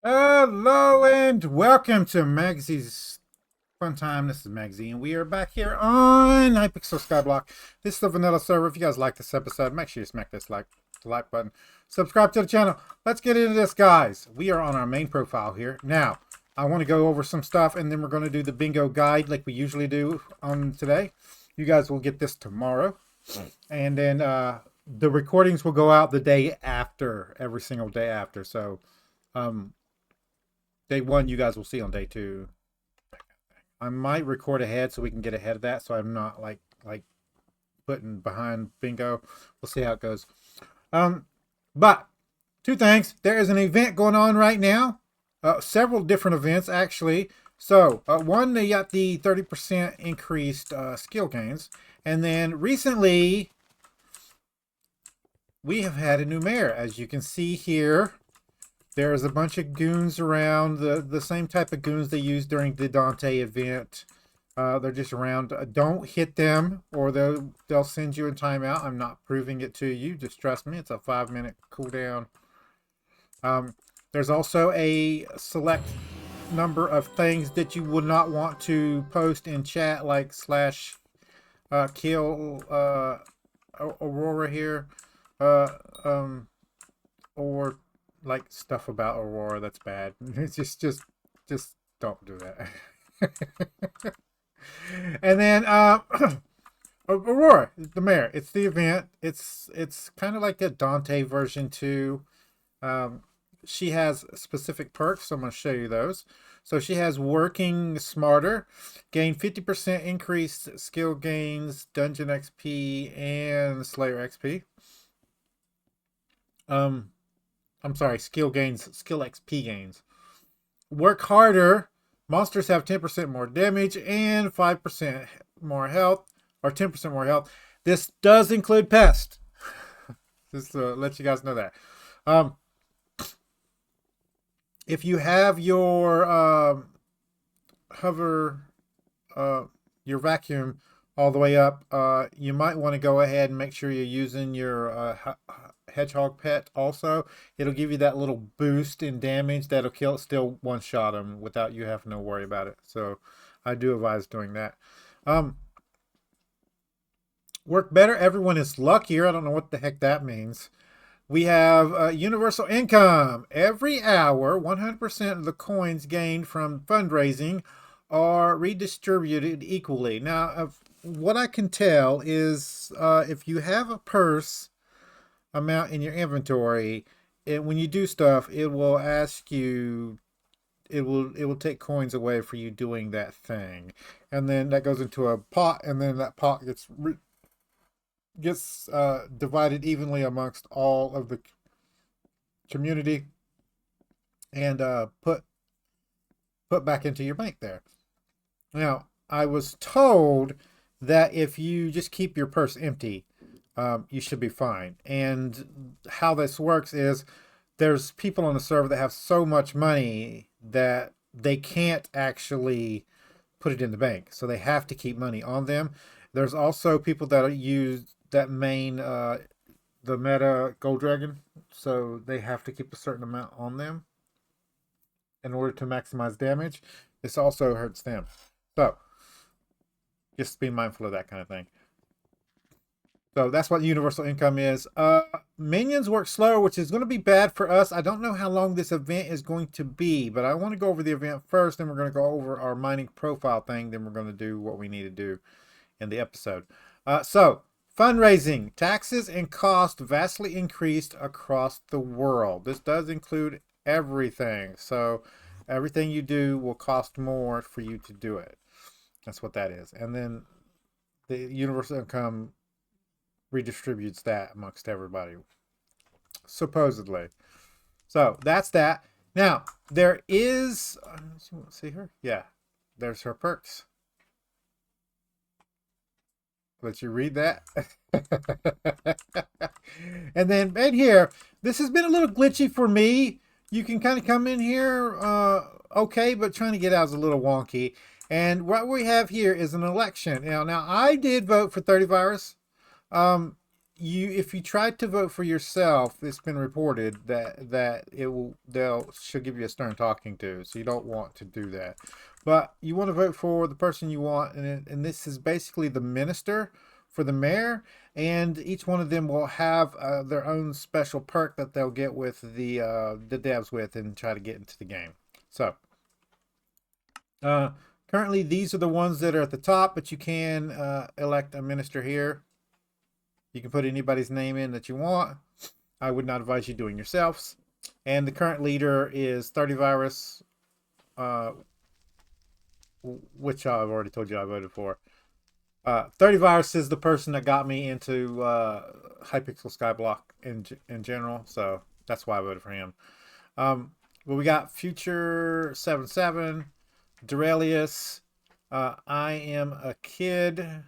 Hello and welcome to Maggie's Fun Time. This is Magzie, and we are back here on Hypixel Skyblock. This is the vanilla server. If you guys like this episode, make sure you smack this like button. Subscribe to the channel. Let's get into this, guys. We are on our main profile here. Now, I want to go over some stuff, and then we're going to do the bingo guide like we usually do on today. You guys will get this tomorrow. And then the recordings will go out the day after, every single day after. So, day one, you guys will see on day two. I might record ahead so we can get ahead of that, so I'm not like putting behind bingo. We'll see how it goes. But two things. There is an event going on right now. Several different events actually. So one, they got the 30% increased skill gains, and then recently we have had a new mayor, as you can see here. There's a bunch of goons around, the same type of goons they used during the Dante event. They're just around. Don't hit them or they'll send you in timeout. I'm not proving it to you. Just trust me. It's a 5-minute cooldown. There's also a select number of things that you would not want to post in chat, like slash kill Aurora here. Or like stuff about Aurora that's bad. It's just don't do that. And then Aurora, the mayor. It's the event. It's kind of like a Dante version 2. She has specific perks, so I'm going to show you those. So she has working smarter, gain 50% increased skill gains, dungeon XP, and Slayer XP. I'm sorry, skill gains, skill XP gains. Work harder. Monsters have 10% more damage and 5% more health, or 10% more health. This does include pest. Just to let you guys know that. If you have your hover, your vacuum all the way up, you might want to go ahead and make sure you're using your hedgehog pet also. It'll give you that little boost in damage that'll still one-shot them without you having to worry about it. So I do advise doing that. Work better. Everyone is luckier. I don't know what the heck that means. We have universal income. Every hour, 100% of the coins gained from fundraising are redistributed equally. Now, what I can tell is if you have a purse amount in your inventory, when you do stuff, it will ask you, it will take coins away for you doing that thing, and then that goes into a pot, and then that pot gets divided evenly amongst all of the community and put back into your bank there. Now, I was told that if you just keep your purse empty, you should be fine. And how this works is there's people on the server that have so much money that they can't actually put it in the bank. So they have to keep money on them. There's also people that use that main, the meta Gold Dragon. So they have to keep a certain amount on them in order to maximize damage. This also hurts them. So just be mindful of that kind of thing. So that's what universal income is. Minions work slower, which is going to be bad for us. I don't know how long this event is going to be, but I want to go over the event first. Then we're going to go over our mining profile thing. Then we're going to do what we need to do in the episode. So fundraising, taxes and cost vastly increased across the world. This does include everything. So everything you do will cost more for you to do it. That's what that is. And then the universal income redistributes that amongst everybody, supposedly. So that's that. Now there is, see her? Yeah, there's her perks. Let you read that. And then in here, this has been a little glitchy for me. You can kind of come in here okay, but trying to get out is a little wonky. And what we have here is an election. Now I did vote for 30 virus. if you tried to vote for yourself, it's been reported that she'll give you a stern talking to, so you don't want to do that. But you want to vote for the person you want, and this is basically the minister for the mayor, and each one of them will have their own special perk that they'll get with the devs with and try to get into the game. So currently these are the ones that are at the top, but you can elect a minister here. You can put anybody's name in that you want. I would not advise you doing yourselves. And the current leader is 30virus, which I've already told you I voted for. 30virus is the person that got me into Hypixel Skyblock in general, so that's why I voted for him. But we got Future 77, Durelius, I Am a Kid,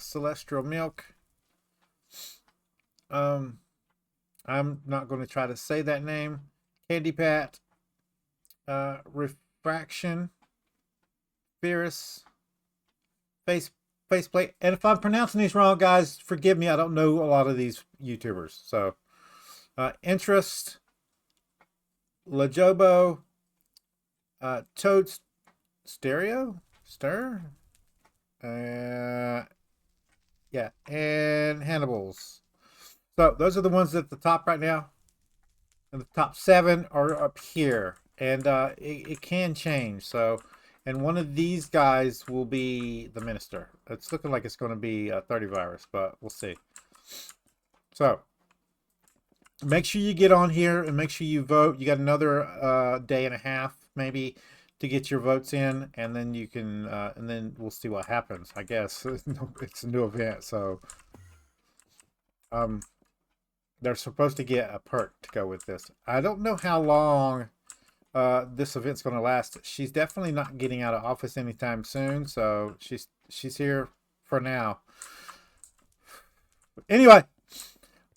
Celestial Milk. I'm not going to try to say that name. Candy Pat, Refraction, Fierce, Faceplate. And if I'm pronouncing these wrong, guys, forgive me. I don't know a lot of these YouTubers. So, Interest, Lajobo, Toad Stereo, Stir, yeah, and Hannibal's. So those are the ones at the top right now. And the top 7 are up here. And it can change. So, and one of these guys will be the minister. It's looking like it's going to be 30virus, but we'll see. So, make sure you get on here and make sure you vote. You got another day and a half, maybe, to get your votes in, and then you can, and then we'll see what happens. I guess it's a new event, so they're supposed to get a perk to go with this. I don't know how long this event's going to last. She's definitely not getting out of office anytime soon, so she's here for now. Anyway,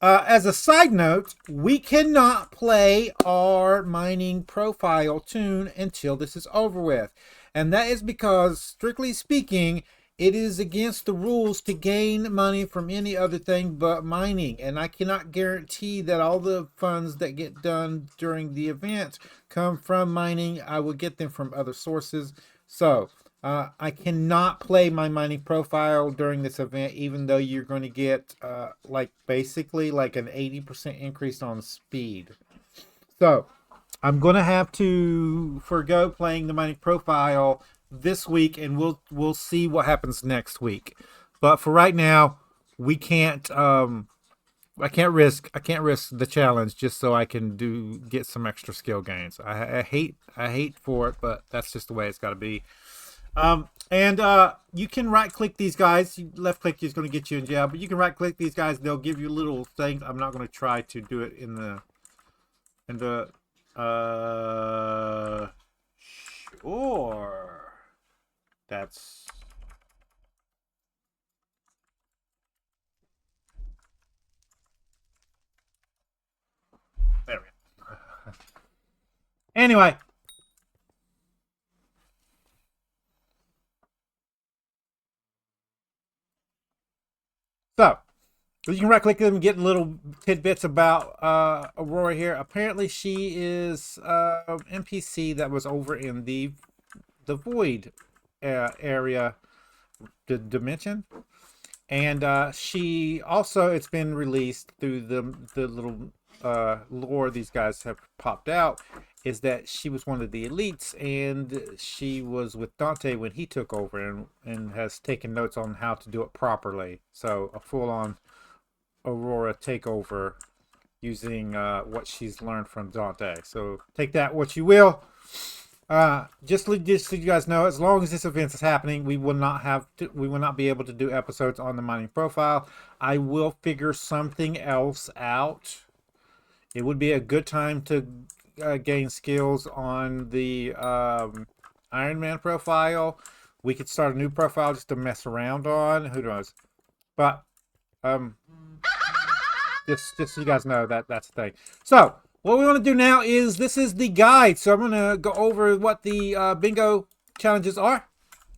as a side note, we cannot play our mining profile tune until this is over with. And that is because, strictly speaking, it is against the rules to gain money from any other thing but mining. And I cannot guarantee that all the funds that get done during the event come from mining. I will get them from other sources. So, I cannot play my mining profile during this event, even though you're going to get basically like an 80% increase on speed. So I'm going to have to forego playing the mining profile this week, and we'll see what happens next week. But for right now, we can't. I can't risk the challenge just so I can get some extra skill gains. I hate for it, but that's just the way it's got to be. You can right click these guys. Left click is going to get you in jail, but you can right click these guys. They'll give you little things. I'm not going to try to do it in the sure. That's there we go. Anyway. So, you can right click them and get little tidbits about Aurora here. Apparently, she is NPC that was over in the Void area, the dimension. And she also, it's been released through the little lore these guys have popped out, is that she was one of the elites, and she was with Dante when he took over, and has taken notes on how to do it properly. So a full-on Aurora takeover using what she's learned from Dante. So take that what you will. Just so you guys know, as long as this event is happening, we will not be able to do episodes on the mining profile. I will figure something else out. It would be a good time to gain skills on the Iron Man profile. We could start a new profile just to mess around on. Who knows? But just so you guys know that's the thing. So what we want to do now is, this is the guide. So I'm going to go over what the bingo challenges are.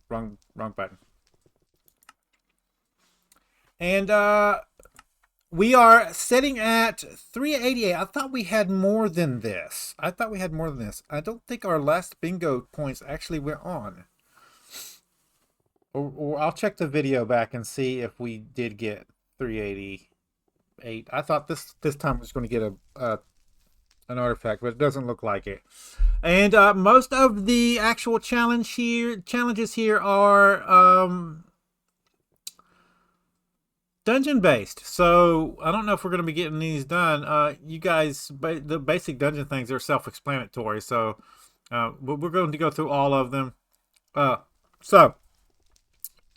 Wrong button. And we are sitting at 388. I thought we had more than this. I don't think our last bingo points actually went on. Or I'll check the video back and see if we did get 388. I thought this time I was going to get an artifact, but it doesn't look like it. And most of the actual challenges here are dungeon based. So I don't know if we're going to be getting these done. You guys, the basic dungeon things are self-explanatory. So we're going to go through all of them. So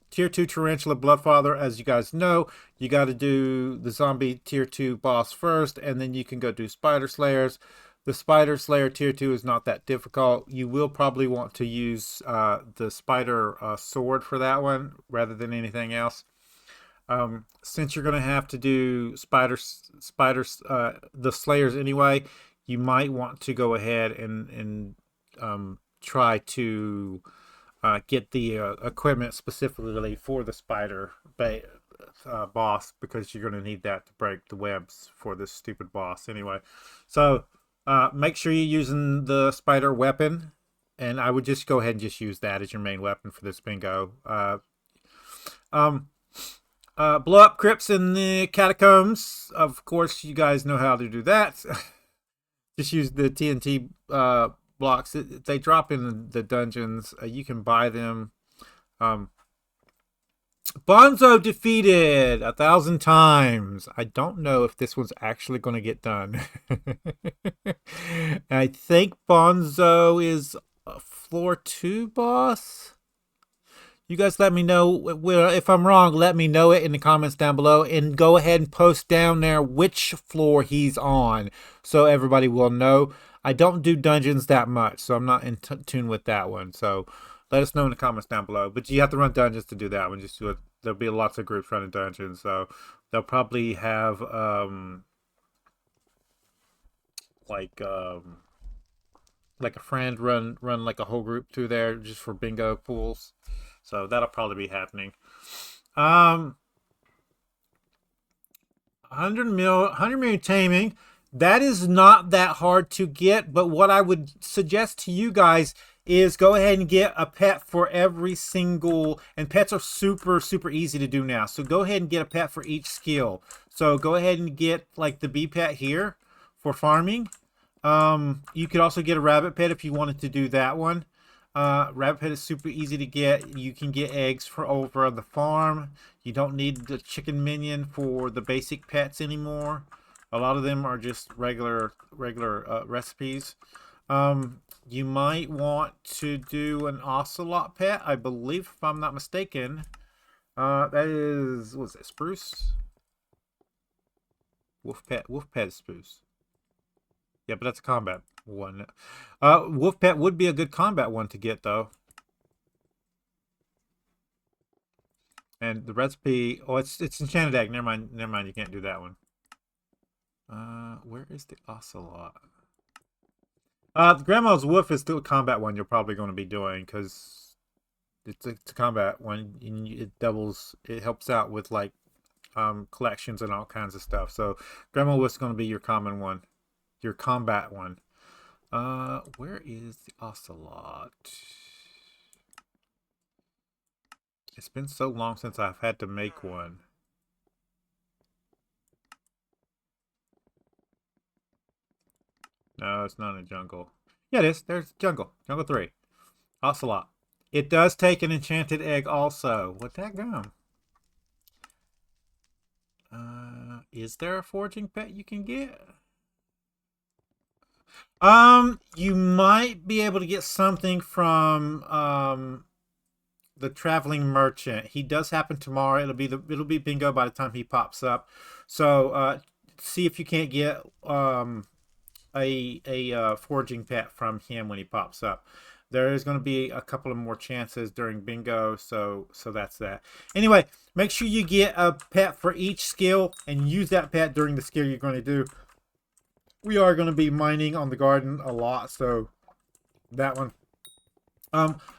Tier 2 Tarantula Bloodfather, as you guys know, you got to do the zombie Tier 2 boss first, and then you can go do Spider Slayers. The Spider Slayer Tier 2 is not that difficult. You will probably want to use the Spider Sword for that one, rather than anything else. Since you're going to have to do the Slayers anyway, you might want to go ahead and try to get the equipment specifically for the spider boss, because you're going to need that to break the webs for this stupid boss anyway. So make sure you're using the spider weapon, and I would just go ahead and just use that as your main weapon for this bingo. Blow up crypts in the catacombs. Of course, you guys know how to do that. Just use the TNT blocks. They drop in the dungeons. You can buy them. Bonzo defeated 1,000 times. I don't know if this one's actually going to get done. I think Bonzo is a floor 2 boss. You guys let me know if I'm wrong. Let me know it in the comments down below, and go ahead and post down there which floor he's on, so everybody will know. I don't do dungeons that much, so I'm not in tune with that one. So let us know in the comments down below. But you have to run dungeons to do that one. Just do it. There'll be lots of groups running dungeons, so they'll probably have like a friend run like a whole group through there just for bingo pools. So that'll probably be happening. 100 million taming. That is not that hard to get, but what I would suggest to you guys is go ahead and get a pet for every single, and pets are super easy to do now. So go ahead and get a pet for each skill. So go ahead and get like the bee pet here for farming. You could also get a rabbit pet if you wanted to do that one. Rabbit pet is super easy to get. You can get eggs for over on the farm. You don't need the chicken minion for the basic pets anymore. A lot of them are just regular recipes. You might want to do an ocelot pet, I believe, if I'm not mistaken. That is, what's it, spruce? Wolf pet is spruce. Yeah, but that's a combat one. Wolf pet would be a good combat one to get, though. And the recipe, oh, it's enchanted egg. Never mind, you can't do that one. Where is the ocelot? The grandma's wolf is still a combat one you're probably going to be doing, because it's a combat one, and it doubles, it helps out with like collections and all kinds of stuff. So grandma wolf's going to be your common one, your combat one. Where is the ocelot? It's been so long since I've had to make one. No, it's not in the jungle. Yeah, it is. There's jungle. Jungle 3. Ocelot. It does take an enchanted egg also. What that gum? Is there a foraging pet you can get? You might be able to get something from the traveling merchant. He does happen tomorrow. It'll be bingo by the time he pops up. So see if you can't get a foraging pet from him when he pops up. There is going to be a couple of more chances during bingo, so that's that. Anyway, make sure you get a pet for each skill and use that pet during the skill you're going to do. We are going to be mining on the garden a lot, so that one.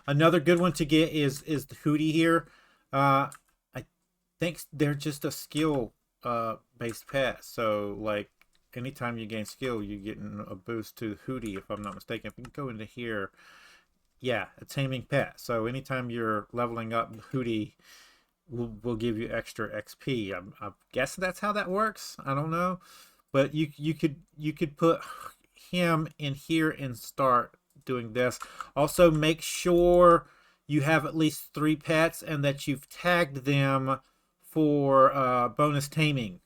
Another good one to get is the Hootie here. thanks, they're just a skill based pet. So like anytime you gain skill, you're getting a boost to Hootie, if I'm not mistaken. If you can go into here, yeah, a taming pet. So anytime you're leveling up, Hootie will give you extra XP. I'm guessing that's how that works. I don't know, but you could put him in here and start doing this. Also, make sure you have at least 3 pets and that you've tagged them for bonus taming.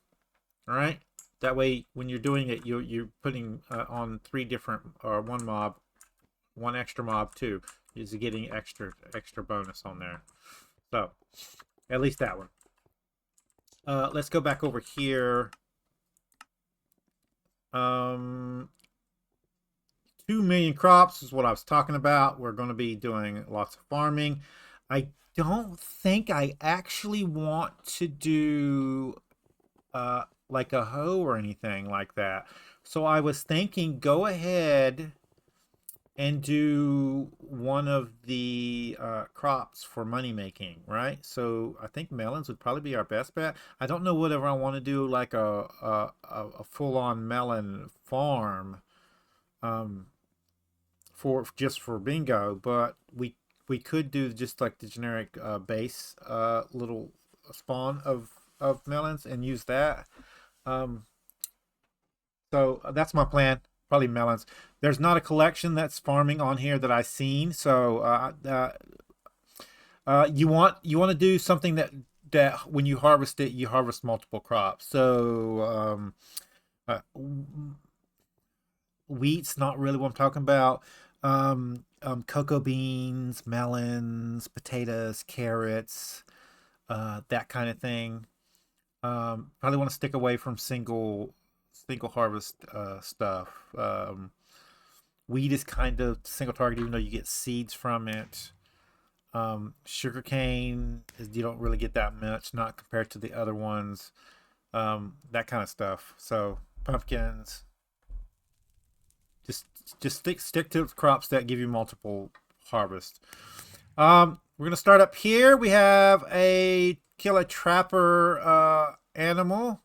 All right. That way, when you're doing it, you're putting on 3 different or one mob, one extra mob too. Is getting extra bonus on there. So at least that one. Let's go back over here. 2 million crops is what I was talking about. We're going to be doing lots of farming. I don't think I actually want to do like a hoe or anything like that. So I was thinking go ahead and do one of the crops for money making, right? So I think melons would probably be our best bet. I don't know whether I want to do like a full-on melon farm for just for bingo, but we could do just like the generic base little spawn of melons and use that. Um, so that's my plan. Probably melons. There's not a collection that's farming on here that I've seen. So you want to do something that when you harvest it, you harvest multiple crops. So wheat's not really what I'm talking about. Cocoa beans, melons, potatoes, carrots, that kind of thing. Probably want to stick away from single harvest stuff. Wheat is kind of single target, even though you get seeds from it. Sugarcane you don't really get that much, not compared to the other ones. That kind of stuff. So pumpkins. Just stick to crops that give you multiple harvests. We're gonna start up here. We have a kill a trapper animal.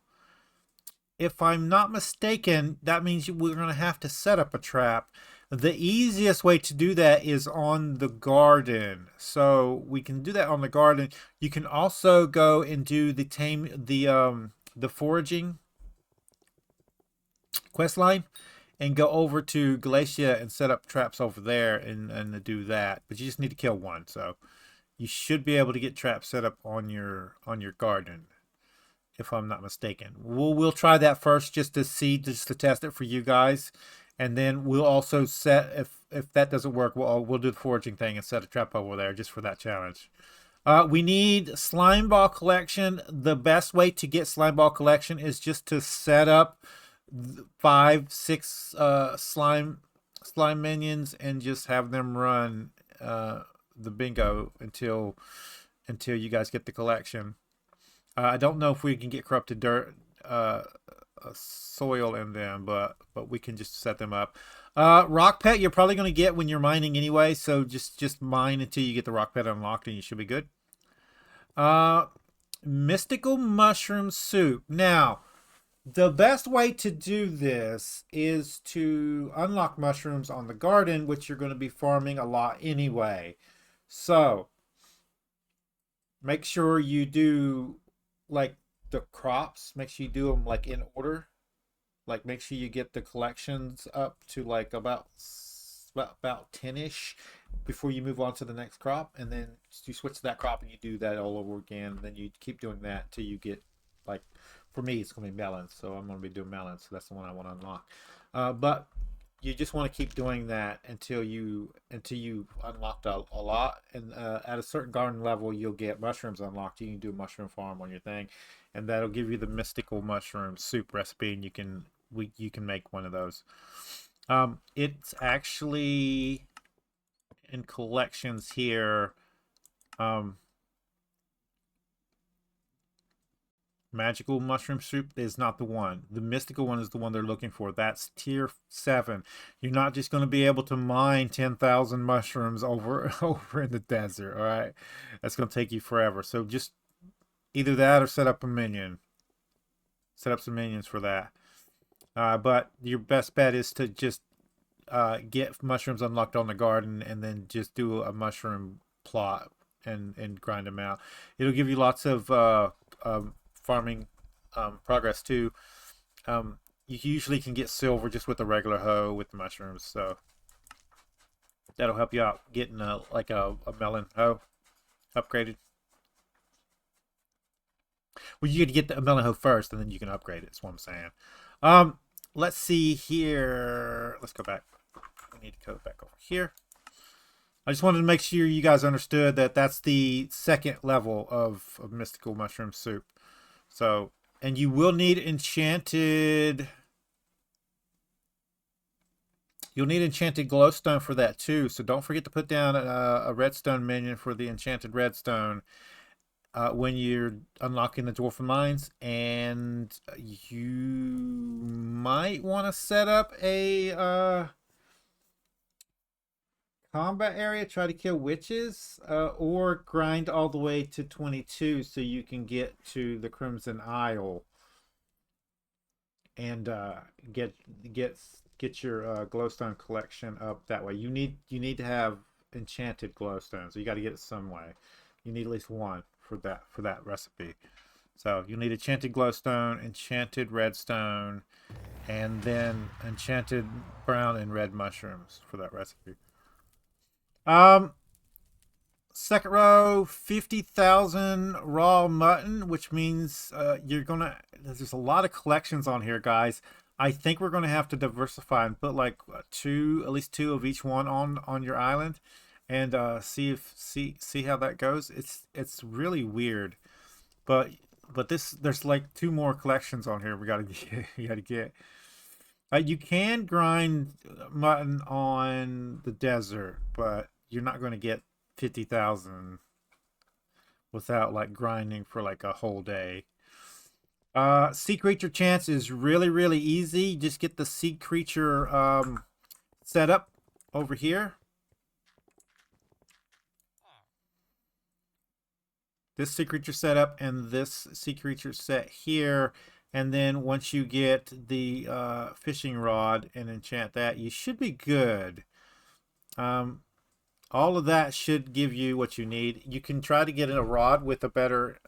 If I'm not mistaken, that means we're going to have to set up a trap. The easiest way to do that is on the garden. So we can do that on the garden. You can also go and do the foraging quest line and go over to Galatia and set up traps over there and do that. But you just need to kill one. So you should be able to get traps set up on your garden, if I'm not mistaken. We'll try that first just to see, just to test it for you guys, and then we'll also set, if that doesn't work, we'll do the foraging thing and set a trap over there just for that challenge. We need slime ball collection. The best way to get slime ball collection is just to set up 5, 6 slime minions and just have them run the bingo until you guys get the collection. I don't know if we can get corrupted dirt, soil in them, but we can just set them up. Rock pet you're probably going to get when you're mining anyway, so just mine until you get the rock pet unlocked and you should be good. Mystical mushroom soup. Now, the best way to do this is to unlock mushrooms on the garden, which you're going to be farming a lot anyway. So, make sure you do like the crops, make sure you do them like in order. Like make sure you get the collections up to like about 10ish before you move on to the next crop, and then you switch to that crop and you do that all over again. And then you keep doing that till you get, like, for me it's gonna be melons, so I'm gonna be doing melons, so that's the one I want to unlock. But you just want to keep doing that until you unlocked a lot, and at a certain garden level you'll get mushrooms unlocked. You can do a mushroom farm on your thing, and that'll give you the mystical mushroom soup recipe, and you can make one of those. It's actually in collections here. Magical mushroom soup is not the one. The mystical one is the one they're looking for. That's tier 7. You're not just going to be able to mine 10,000 mushrooms over in the desert, all right? That's going to take you forever. So just Either that or set up a minion. Set up some minions for that. But your best bet is to just get mushrooms unlocked on the garden and then just do a mushroom plot and grind them out. It'll give you lots of farming progress too. You usually can get silver just with a regular hoe with the mushrooms, so that'll help you out getting like a melon hoe upgraded. Well, you got to get the melon hoe first, and then you can upgrade it. That's what I'm saying. Let's see here. Let's go back. We need to go back over here. I just wanted to make sure you guys understood that that's the second level of mystical mushroom soup. So, and you will need enchanted. You'll need enchanted glowstone for that too. So don't forget to put down a redstone minion for the enchanted redstone when you're unlocking the dwarven mines. And you might want to set up a combat area, try to kill witches, or grind all the way to 22 so you can get to the Crimson Isle and get your glowstone collection up that way. You need to have enchanted glowstone, so you got to get it some way. You need at least one for that recipe. So you need enchanted glowstone, enchanted redstone, and then enchanted brown and red mushrooms for that recipe. Second row, 50,000 raw mutton, which means there's a lot of collections on here, guys. I think we're gonna have to diversify and put like at least two of each one on your island, and see how that goes. It's really weird, but there's like two more collections on here we gotta get. You can grind mutton on the desert, but you're not going to get 50,000 without like grinding for like a whole day. Sea creature chance is really easy. Just get the sea creature set up over here. This sea creature set up and this sea creature set here. And then once you get the fishing rod and enchant that, you should be good. All of that should give you what you need. You can try to get in a rod with a better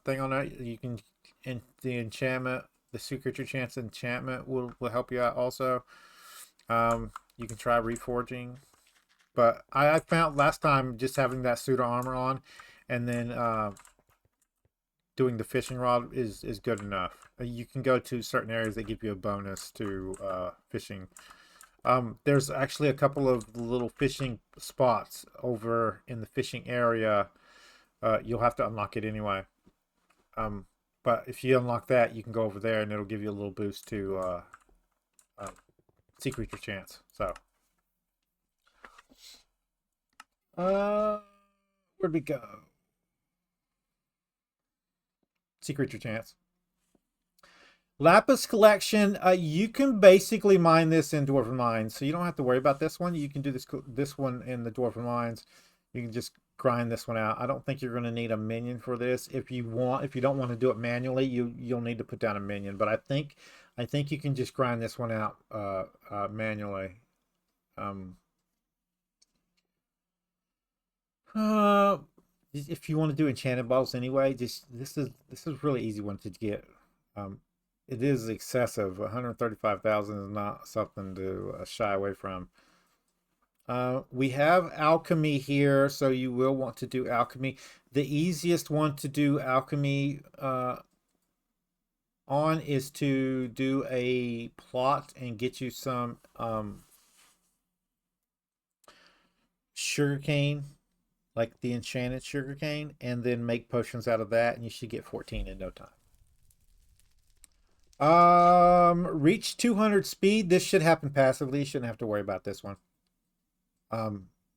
thing on it. You can, and the enchantment, the sea creature chance enchantment will help you out also. You can try reforging. But I found last time just having that suit of armor on and then doing the fishing rod is good enough. You can go to certain areas that give you a bonus to fishing. There's actually a couple of little fishing spots over in the fishing area. You'll have to unlock it anyway. But if you unlock that, you can go over there and it'll give you a little boost to sea creature chance. So, where'd we go? Sea creature chance. Lapis collection, you can basically mine this in Dwarven Mines, so you don't have to worry about this one. You can do this one in the Dwarven Mines. You can just grind this one out. I don't think you're going to need a minion for this. If you don't want to do it manually, you'll need to put down a minion. But I think you can just grind this one out manually. If you want to do enchanted balls anyway, this is really easy one to get. It is excessive. 135,000 is not something to shy away from. We have alchemy here, so you will want to do alchemy. The easiest one to do alchemy on is to do a plot and get you some sugarcane, like the enchanted sugarcane, and then make potions out of that, and you should get 14 in no time. Reach 200 speed. This should happen passively. You shouldn't have to worry about this one.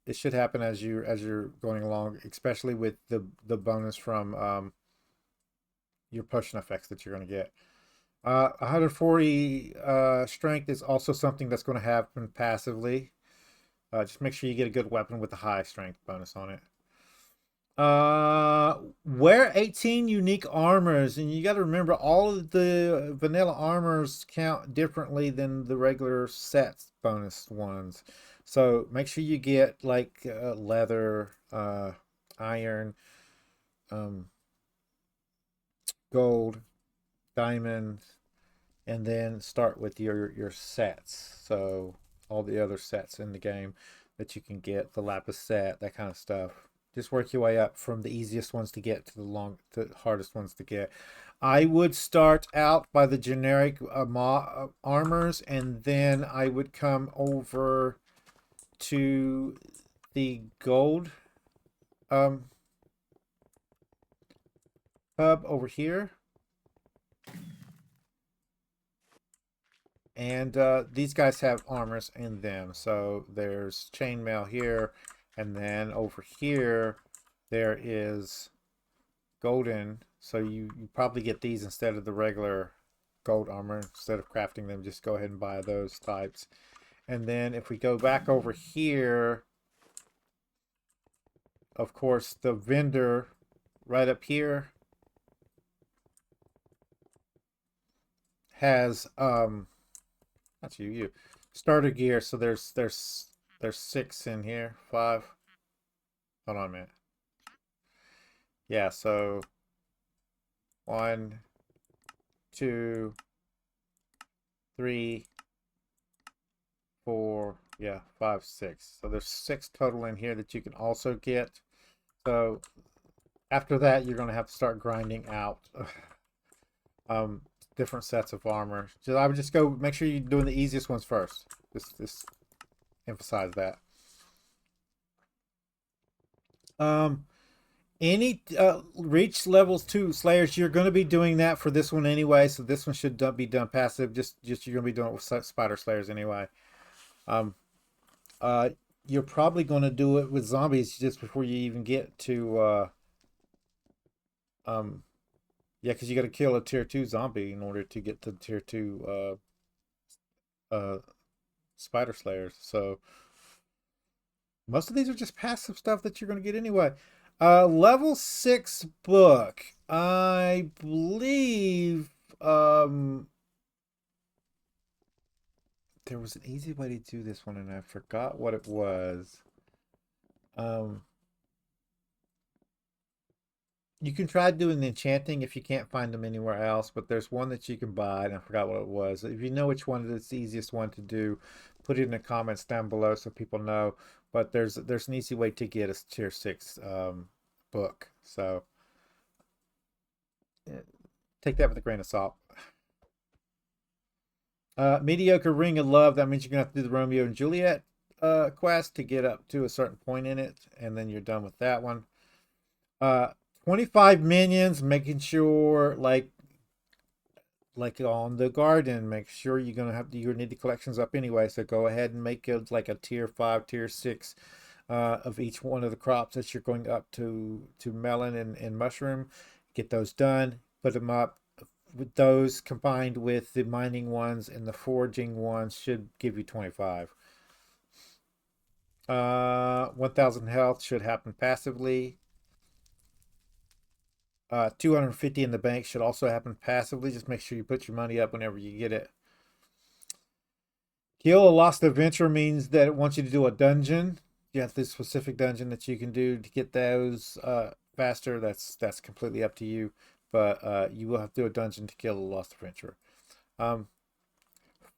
It should happen as you're going along, especially with the bonus from your potion effects that you're going to get. 140 strength is also something that's going to happen passively. Just make sure you get a good weapon with a high strength bonus on it. Wear 18 unique armors, and you got to remember all of the vanilla armors count differently than the regular sets bonus ones. So make sure you get like leather, iron, um, gold, diamond, and then start with your sets. So all the other sets in the game that you can get, the lapis set, that kind of stuff. Just work your way up from the easiest ones to get to the hardest ones to get. I would start out by the generic armors, and then I would come over to the gold um, hub over here. And these guys have armors in them. So there's chainmail here, and then over here there is golden. So you probably get these instead of the regular gold armor. Instead of crafting them, just go ahead and buy those types. And then if we go back over here, of course, the vendor right up here has not you starter gear. So there's 6 in here, 5. Hold on a minute. Yeah, so 1, 2, 3, 4, yeah, 5, 6. So there's 6 total in here that you can also get. So after that, you're going to have to start grinding out different sets of armor. So I would just go make sure you're doing the easiest ones first. Just emphasize that. Any reach levels 2 slayers, you're going to be doing that for this one anyway, so this one should be done passive. Just you're going to be doing it with spider slayers anyway. Um, you're probably going to do it with zombies just before you even get to yeah, because you got to kill a tier 2 zombie in order to get to tier 2 spider slayers. So most of these are just passive stuff that you're going to get anyway. Level 6 book. I believe there was an easy way to do this one and I forgot what it was. You can try doing the enchanting if you can't find them anywhere else, but there's one that you can buy, and I forgot what it was. If you know which one is the easiest one to do, put it in the comments down below so people know. But there's an easy way to get a tier 6 book. So take that with a grain of salt. Mediocre Ring of Love. That means you're gonna have to do the Romeo and Juliet quest to get up to a certain point in it, and then you're done with that one. 25 minions, making sure like on the garden, make sure you're gonna have you need the collections up anyway. So go ahead and make it like a tier 5, tier 6 of each one of the crops that you're going up to melon and mushroom. Get those done, put them up. With those combined with the mining ones and the foraging ones should give you 25. 1000 health should happen passively. 250 in the bank should also happen passively. Just make sure you put your money up whenever you get it. Kill a lost adventure means that it wants you to do a dungeon. You have this specific dungeon that you can do to get those faster. That's completely up to you. But you will have to do a dungeon to kill a lost adventurer.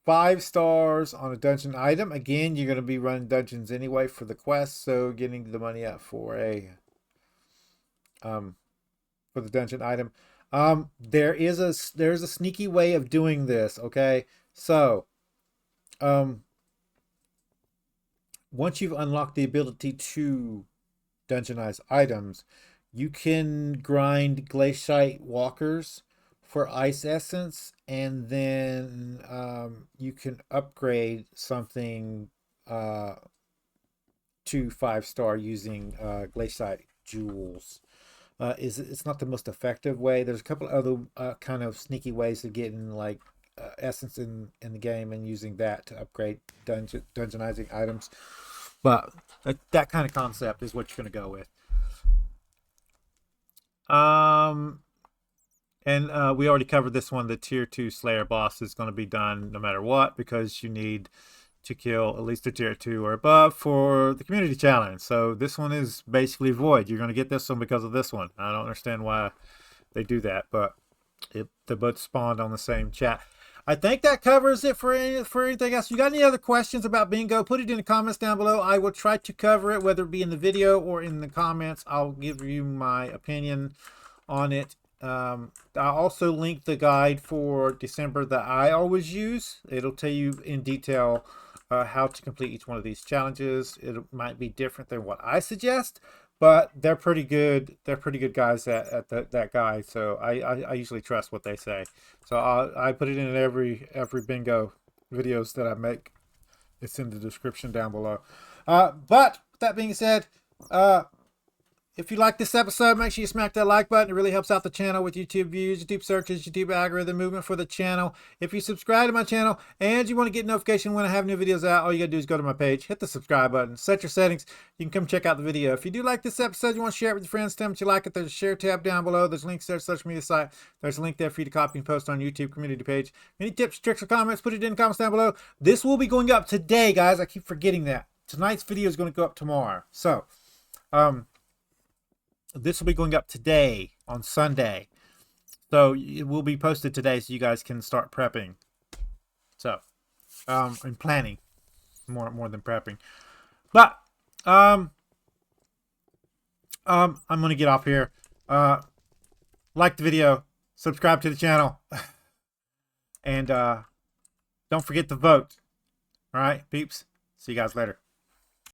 5 stars on a dungeon item. Again, you're going to be running dungeons anyway for the quest, so getting the money up for a for the dungeon item. There's a sneaky way of doing this. Okay, so once you've unlocked the ability to dungeonize items, you can grind glaciite walkers for ice essence, and then you can upgrade something to 5-star using glaciite jewels. It's not the most effective way. There's a couple other kind of sneaky ways of getting like essence in the game and using that to upgrade dungeonizing items. But that kind of concept is what you're going to go with. And we already covered this one. The tier 2 Slayer boss is going to be done no matter what, because you need to kill at least a tier 2 or above for the community challenge. So this one is basically void. You're going to get this one because of this one. I don't understand why they do that, but they both spawned on the same chat. I think that covers it for anything else. You got any other questions about bingo? Put it in the comments down below. I will try to cover it, whether it be in the video or in the comments. I'll give you my opinion on it. I'll also link the guide for December that I always use. It'll tell you in detail how to complete each one of these challenges. It might be different than what I suggest, but they're pretty good. They're pretty good guys at that guide. So I usually trust what they say. So I put it in every bingo videos that I make. It's in the description down below. But with that being said, if you like this episode, make sure you smack that like button. It really helps out the channel with YouTube views, YouTube searches, YouTube algorithm movement for the channel. If you subscribe to my channel and you want to get notification when I have new videos out, all you got to do is go to my page, hit the subscribe button, set your settings. You can come check out the video. If you do like this episode, you want to share it with your friends, tell them that you like it, there's a share tab down below. There's links there to social media site. There's a link there for you to copy and post on YouTube community page. Any tips, tricks, or comments, put it in the comments down below. This will be going up today, guys. I keep forgetting that. Tonight's video is going to go up tomorrow. So, this will be going up today on Sunday. So it will be posted today so you guys can start prepping. So, and planning more than prepping. But, I'm going to get off here. Like the video, subscribe to the channel, and don't forget to vote. All right, peeps. See you guys later.